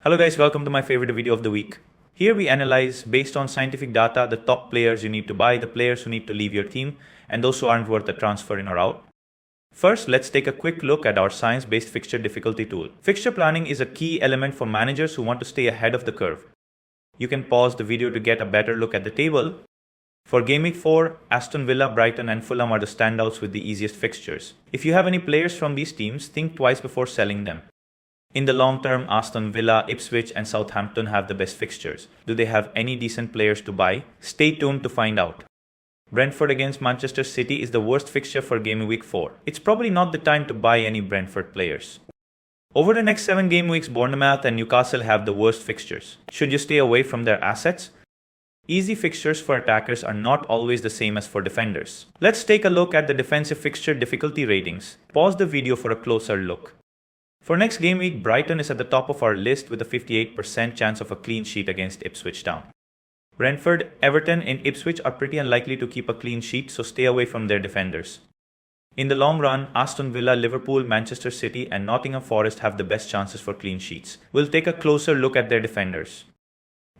Hello guys, welcome to my favorite video of the week. Here we analyze, based on scientific data, the top players you need to buy, the players who need to leave your team, and those who aren't worth a transfer in or out. First, let's take a quick look at our science-based fixture difficulty tool. Fixture planning is a key element for managers who want to stay ahead of the curve. You can pause the video to get a better look at the table. For Gameweek 4, Aston Villa, Brighton and Fulham are the standouts with the easiest fixtures. If you have any players from these teams, think twice before selling them. In the long term, Aston Villa, Ipswich and Southampton have the best fixtures. Do they have any decent players to buy? Stay tuned to find out. Brentford against Manchester City is the worst fixture for Gameweek 4. It's probably not the time to buy any Brentford players. Over the next 7 game weeks, Bournemouth and Newcastle have the worst fixtures. Should you stay away from their assets? Easy fixtures for attackers are not always the same as for defenders. Let's take a look at the defensive fixture difficulty ratings. Pause the video for a closer look. For next game week, Brighton is at the top of our list with a 58% chance of a clean sheet against Ipswich Town. Brentford, Everton and Ipswich are pretty unlikely to keep a clean sheet, so stay away from their defenders. In the long run, Aston Villa, Liverpool, Manchester City and Nottingham Forest have the best chances for clean sheets. We'll take a closer look at their defenders.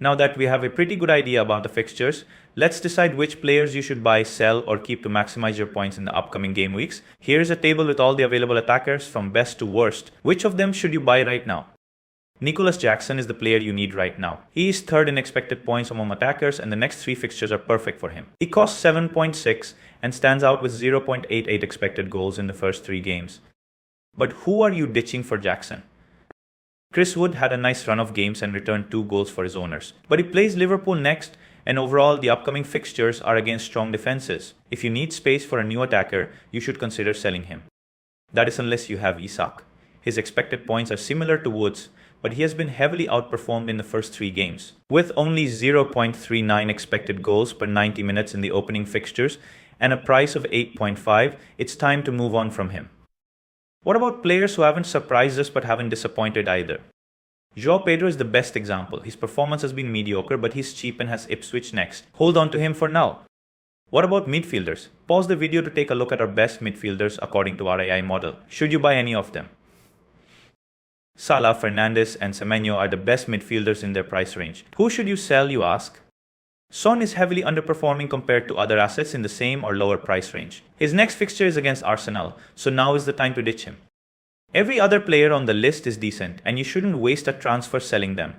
Now that we have a pretty good idea about the fixtures, let's decide which players you should buy, sell or keep to maximize your points in the upcoming game weeks. Here's a table with all the available attackers from best to worst. Which of them should you buy right now? Nicolas Jackson is the player you need right now. He is third in expected points among attackers and the next 3 fixtures are perfect for him. He costs 7.6 and stands out with 0.88 expected goals in the first 3 games. But who are you ditching for Jackson? Chris Wood had a nice run of games and returned 2 goals for his owners. But he plays Liverpool next, and overall the upcoming fixtures are against strong defenses. If you need space for a new attacker, you should consider selling him. That is unless you have Isak. His expected points are similar to Wood's, but he has been heavily outperformed in the first 3 games. With only 0.39 expected goals per 90 minutes in the opening fixtures and a price of 8.5, it's time to move on from him. What about players who haven't surprised us but haven't disappointed either? João Pedro is the best example. His performance has been mediocre, but he's cheap and has Ipswich next. Hold on to him for now. What about midfielders? Pause the video to take a look at our best midfielders according to our AI model. Should you buy any of them? Salah, Fernandes and Semenyo are the best midfielders in their price range. Who should you sell, you ask? Son is heavily underperforming compared to other assets in the same or lower price range. His next fixture is against Arsenal, so now is the time to ditch him. Every other player on the list is decent, and you shouldn't waste a transfer selling them.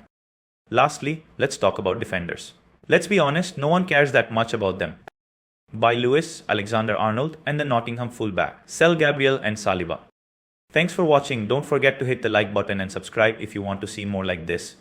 Lastly, let's talk about defenders. Let's be honest, no one cares that much about them. Buy Lewis, Alexander-Arnold and the Nottingham fullback. Sell Gabriel and Saliba. Thanks for watching. Don't forget to hit the like button and subscribe if you want to see more like this.